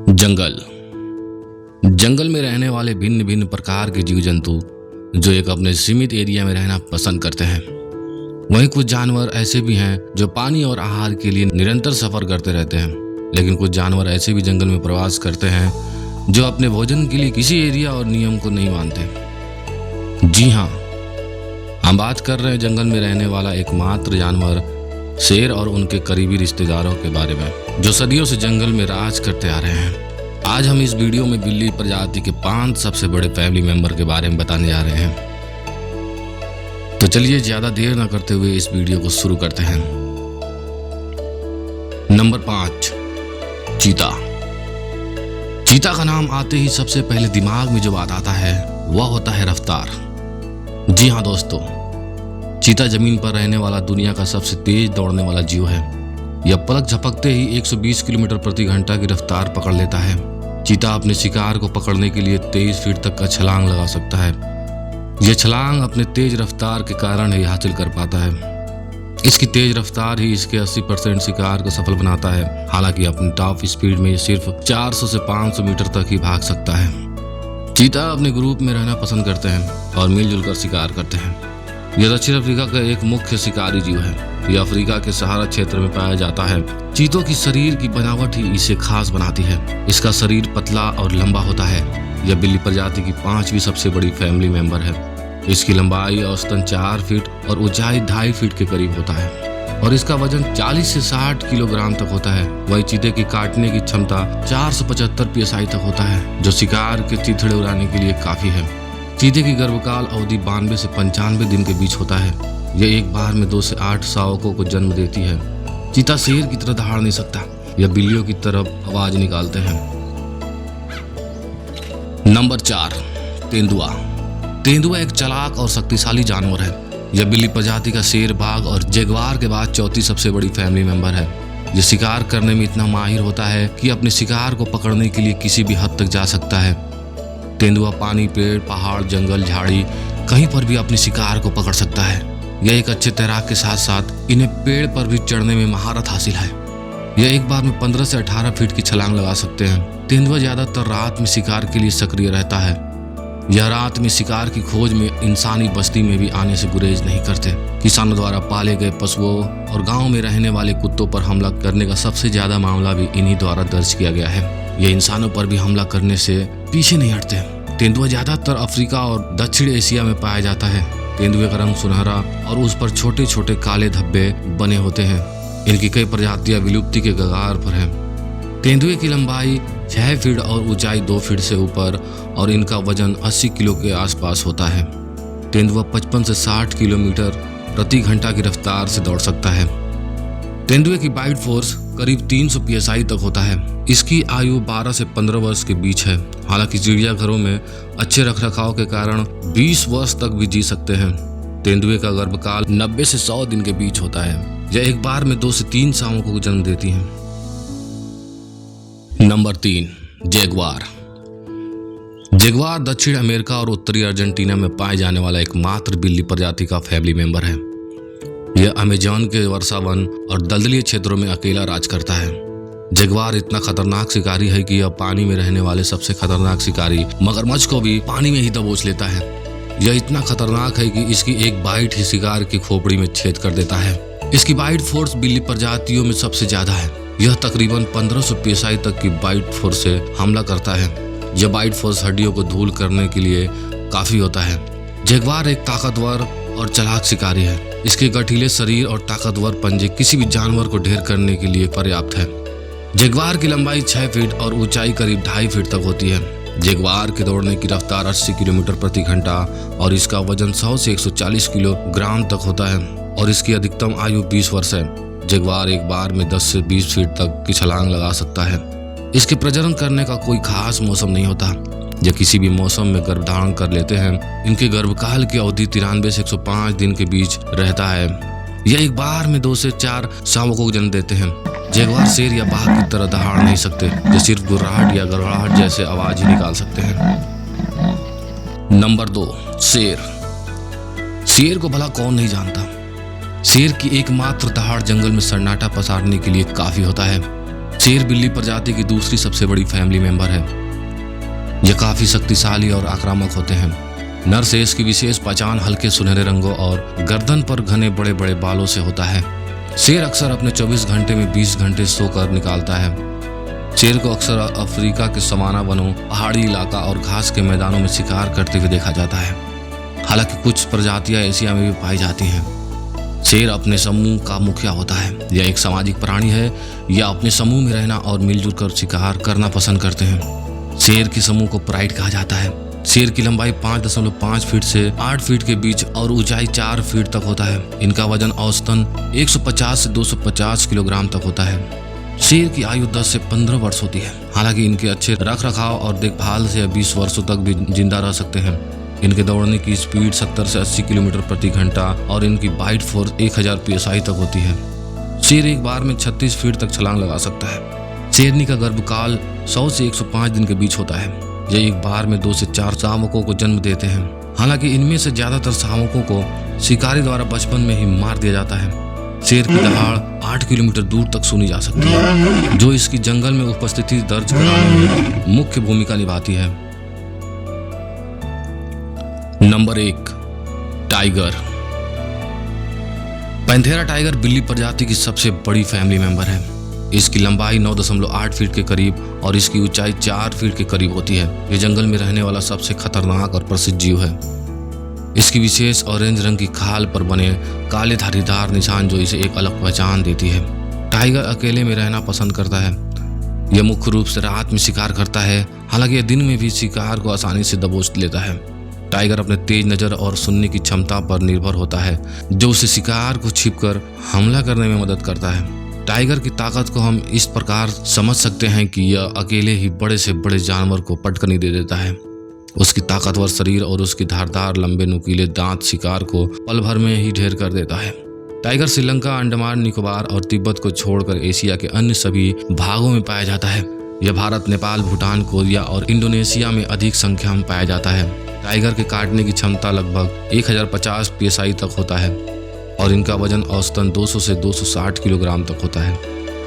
जंगल जंगल में रहने वाले भिन्न भिन्न प्रकार के जीव जंतु जो एक अपने सीमित एरिया में रहना पसंद करते हैं। वहीं कुछ जानवर ऐसे भी हैं जो पानी और आहार के लिए निरंतर सफर करते रहते हैं। लेकिन कुछ जानवर ऐसे भी जंगल में प्रवास करते हैं जो अपने भोजन के लिए किसी एरिया और नियम को नहीं मानते। जी हाँ, हम बात कर रहे हैं जंगल में रहने वाला एकमात्र जानवर शेर और उनके करीबी रिश्तेदारों के बारे में, जो सदियों से जंगल में राज करते आ रहे हैं। आज हम इस वीडियो में बिल्ली प्रजाति के 5 सबसे बड़े फैमिली मेंबर के बारे में बताने जा रहे हैं। तो चलिए ज्यादा देर न करते हुए इस वीडियो को शुरू करते हैं। नंबर 5, चीता। चीता का नाम आते ही सबसे पहले दिमाग में जो बात आता है वह होता है रफ्तार। जी हाँ दोस्तों, चीता जमीन पर रहने वाला दुनिया का सबसे तेज दौड़ने वाला जीव है। यह पलक झपकते ही 120 किलोमीटर प्रति घंटा की रफ्तार पकड़ लेता है। चीता अपने शिकार को पकड़ने के लिए 23 फीट तक का छलांग लगा सकता है। यह छलांग अपने तेज रफ्तार के कारण ही हासिल कर पाता है। इसकी तेज रफ्तार ही इसके 80% शिकार को सफल बनाता है। हालांकि अपनी टॉप स्पीड में सिर्फ 400 से 500 मीटर तक ही भाग सकता है। चीता अपने ग्रुप में रहना पसंद करते हैं और मिलजुल कर शिकार करते हैं। यह दक्षिण अफ्रीका का एक मुख्य शिकारी जीव है। यह अफ्रीका के सहारा क्षेत्र में पाया जाता है। चीतों की शरीर की बनावट ही इसे खास बनाती है। इसका शरीर पतला और लंबा होता है। यह बिल्ली प्रजाति की 5वीं सबसे बड़ी फैमिली मेंबर है। इसकी लंबाई औसतन 4 फीट और ऊंचाई 2.5 फीट के करीब होता है और इसका वजन 40 से 60 किलोग्राम तक होता है। वही चीते की काटने की क्षमता 475 psi तक होता है, जो शिकार के चिथड़े उड़ाने के लिए काफी है। चीते की गर्भकाल अवधि 92 से 95 दिन के बीच होता है। यह एक बार में 2 से 8 शावकों को जन्म देती है। चीता शेर की तरह दहाड़ नहीं सकता। यह बिल्लियों की तरफ आवाज निकालते हैं। नंबर 4, तेंदुआ। तेंदुआ एक चालाक और शक्तिशाली जानवर है। यह बिल्ली प्रजाति का शेर, बाघ और जगुआर के बाद 4थी सबसे बड़ी फैमिली मेंबर है। यह शिकार करने में इतना माहिर होता है कि अपने शिकार को पकड़ने के लिए किसी भी हद तक जा सकता है। तेंदुआ पानी, पेड़, पहाड़, जंगल, झाड़ी कहीं पर भी अपने शिकार को पकड़ सकता है। यह एक अच्छे तैराक के साथ साथ इन्हें पेड़ पर भी चढ़ने में महारत हासिल है। यह एक बार में 15 से 18 फीट की छलांग लगा सकते हैं। तेंदुआ ज्यादातर रात में शिकार के लिए सक्रिय रहता है। यह रात में शिकार की खोज में इंसानी बस्ती में भी आने से गुरेज नहीं करते। किसानों द्वारा पाले गए पशुओं और गाँव में रहने वाले कुत्तों पर हमला करने का सबसे ज्यादा मामला भी इन्हीं द्वारा दर्ज किया गया है। यह इंसानों पर भी हमला करने से पीछे नहीं हटते। तेंदुआ ज्यादातर अफ्रीका और दक्षिण एशिया में पाया जाता है। तेंदुए का रंग सुनहरा और उस पर छोटे छोटे काले धब्बे बने होते हैं। इनकी कई प्रजातियां विलुप्ति के कगार पर हैं। तेंदुए की लंबाई 6 फीट और ऊंचाई 2 फीट से ऊपर और इनका वजन 80 किलो के आसपास होता है। तेंदुआ 55 से 60 किलोमीटर प्रति घंटा की रफ्तार से दौड़ सकता है। तेंदुए की बाइट फोर्स करीब 300 psi तक होता है। इसकी आयु 12 से 15 वर्ष के बीच है। हालांकि चिड़ियाघरों में अच्छे रखरखाव के कारण 20 वर्ष तक भी जी सकते हैं। तेंदुए का गर्भकाल 90 से 100 दिन के बीच होता है। यह एक बार में 2 से 3 शावकों को जन्म देती हैं। Number 3, Jaguar. जगुआर दक्षिण अमेरिका और उत्तरी अर्जेंटीना में पाए जाने वाला एकमात्र बिल्ली प्रजाति का फैमिली मेंबर है। यह अमेज़न के वर्षावन और दलदली क्षेत्रों में अकेला राज करता है। जगुआर इतना खतरनाक शिकारी है कि यह पानी में रहने वाले सबसे खतरनाक शिकारी मगरमच्छ को भी पानी में ही दबोच लेता है। यह इतना खतरनाक है कि इसकी एक बाइट ही शिकार की खोपड़ी में छेद कर देता है। इसकी बाइट फोर्स बिल्ली प्रजातियों में सबसे ज्यादा है। यह तकरीबन 1500 psi तक की बाइट फोर्स से हमला करता है। यह बाइट फोर्स हड्डियों को धूल करने के लिए काफी होता है। जगुआर एक ताकतवर और चालाक शिकारी है। इसके गठीले शरीर और ताकतवर पंजे किसी भी जानवर को ढेर करने के लिए पर्याप्त है। जगुआर की लंबाई 6 फीट और ऊंचाई करीब 2.5 फीट तक होती है। जगुआर के दौड़ने की रफ्तार 80 किलोमीटर प्रति घंटा और इसका वजन 100 से 140 किलोग्राम तक होता है और इसकी अधिकतम आयु 20 वर्ष है। जगुआर एक बार में 10 से 20 फीट तक की छलांग लगा सकता है। इसके प्रजनन करने का कोई खास मौसम नहीं होता। यह किसी भी मौसम में गर्भधारण कर लेते हैं। इनके गर्भकाल की अवधि 93 से 105 दिन के बीच रहता है। यह एक बार में 2 से 4 शावकों को जन्म देते हैं। जगुआर शेर या बाघ की तरह दहाड़ नहीं सकते। ये सिर्फ गुर्राहट या गड़गड़ाहट जैसे आवाज ही निकाल सकते हैं। नंबर 2, शेर। शेर को भला कौन नहीं जानता। शेर की एकमात्र दहाड़ जंगल में सन्नाटा पसारने के लिए काफी होता है। शेर बिल्ली प्रजाति की दूसरी सबसे बड़ी फैमिली मेंबर है। ये काफी शक्तिशाली और आक्रामक होते हैं। नर शेर की विशेष पहचान हल्के सुनहरे रंगों और गर्दन पर घने बड़े बड़े बालों से होता है। शेर अक्सर अपने 24 घंटे में 20 घंटे सोकर निकालता है। शेर को अक्सर अफ्रीका के सवाना वनों, पहाड़ी इलाका और घास के मैदानों में शिकार करते हुए देखा जाता है। हालांकि कुछ प्रजातियां एशिया में भी पाई जाती हैं। शेर अपने समूह का मुखिया होता है। यह एक सामाजिक प्राणी है। यह अपने समूह में रहना और मिलजुल कर शिकार करना पसंद करते हैं। शेर के समूह को प्राइड कहा जाता है। शेर की लंबाई 5.5 फीट से 8 फीट के बीच और ऊंचाई 4 फीट तक होता है। इनका वजन औसतन 150 से 250 किलोग्राम तक होता है। शेर की आयु 10 से 15 वर्ष होती है। हालांकि इनके अच्छे रख रखाव और देखभाल से 20 वर्षों तक भी जिंदा रह सकते हैं। इनके दौड़ने की स्पीड 70 से 80 किलोमीटर प्रति घंटा और इनकी बाइट फोर्स 1000 PSI तक होती है। शेर एक बार में 36 फीट तक छलांग लगा सकता है। शेरनी का गर्भकाल 100 से 105 दिन के बीच होता है। यह एक बार में 2 से 4 शावकों को जन्म देते हैं। हालांकि इनमें से ज्यादातर शावकों को शिकारी द्वारा बचपन में ही मार दिया जाता है। शेर की दहाड़ 8 किलोमीटर दूर तक सुनी जा सकती है, जो इसकी जंगल में उपस्थिति दर्ज कराने में मुख्य भूमिका निभाती है। Number 1, tiger. पैंथेरा टाइगर बिल्ली प्रजाति की सबसे बड़ी फैमिली मेंबर है। इसकी लंबाई 9.8 फीट के करीब और इसकी ऊंचाई 4 फीट के करीब होती है। यह जंगल में रहने वाला सबसे खतरनाक और प्रसिद्ध जीव है। इसकी विशेष ऑरेंज रंग की खाल पर बने काले धारीदार निशान जो इसे एक अलग पहचान देती है। टाइगर अकेले में रहना पसंद करता है। यह मुख्य रूप से रात में शिकार करता है। हालांकि यह दिन में भी शिकार को आसानी से दबोच लेता है। टाइगर अपने तेज नजर और सुनने की क्षमता पर निर्भर होता है, जो उसे शिकार को छिपकर हमला करने में मदद करता है। टाइगर की ताकत को हम इस प्रकार समझ सकते हैं कि यह अकेले ही बड़े से बड़े जानवर को पटकनी दे देता है। उसकी ताकतवर शरीर और उसकी धारदार लंबे नुकीले दांत शिकार को पल भर में ही ढेर कर देता है। टाइगर श्रीलंका, अंडमान निकोबार और तिब्बत को छोड़कर एशिया के अन्य सभी भागों में पाया जाता है। यह भारत, नेपाल, भूटान, कोरिया और इंडोनेशिया में अधिक संख्या में पाया जाता है। टाइगर के काटने की क्षमता लगभग 1050 PSI तक होता है और इनका वजन औसतन 200 से 260 किलोग्राम तक होता है।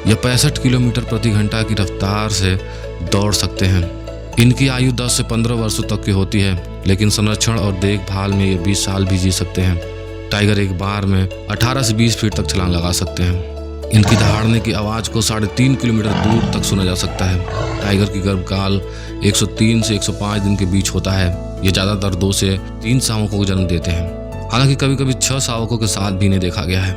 यह 65 किलोमीटर प्रति घंटा की रफ्तार से दौड़ सकते हैं। इनकी आयु 10 से 15 वर्षों तक की होती है, लेकिन संरक्षण और देखभाल में ये 20 साल भी जी सकते हैं। टाइगर एक बार में 18 से 20 फीट तक छलांग लगा सकते हैं। इनकी दहाड़ने की आवाज़ को 3.5 किलोमीटर दूर तक सुना जा सकता है। टाइगर की गर्भकाल 103 से 105 दिन के बीच होता है। ये ज़्यादातर 2 से 3 शावकों को जन्म देते हैं। हालांकि कभी कभी 6 शावकों के साथ भी इन्हें देखा गया है।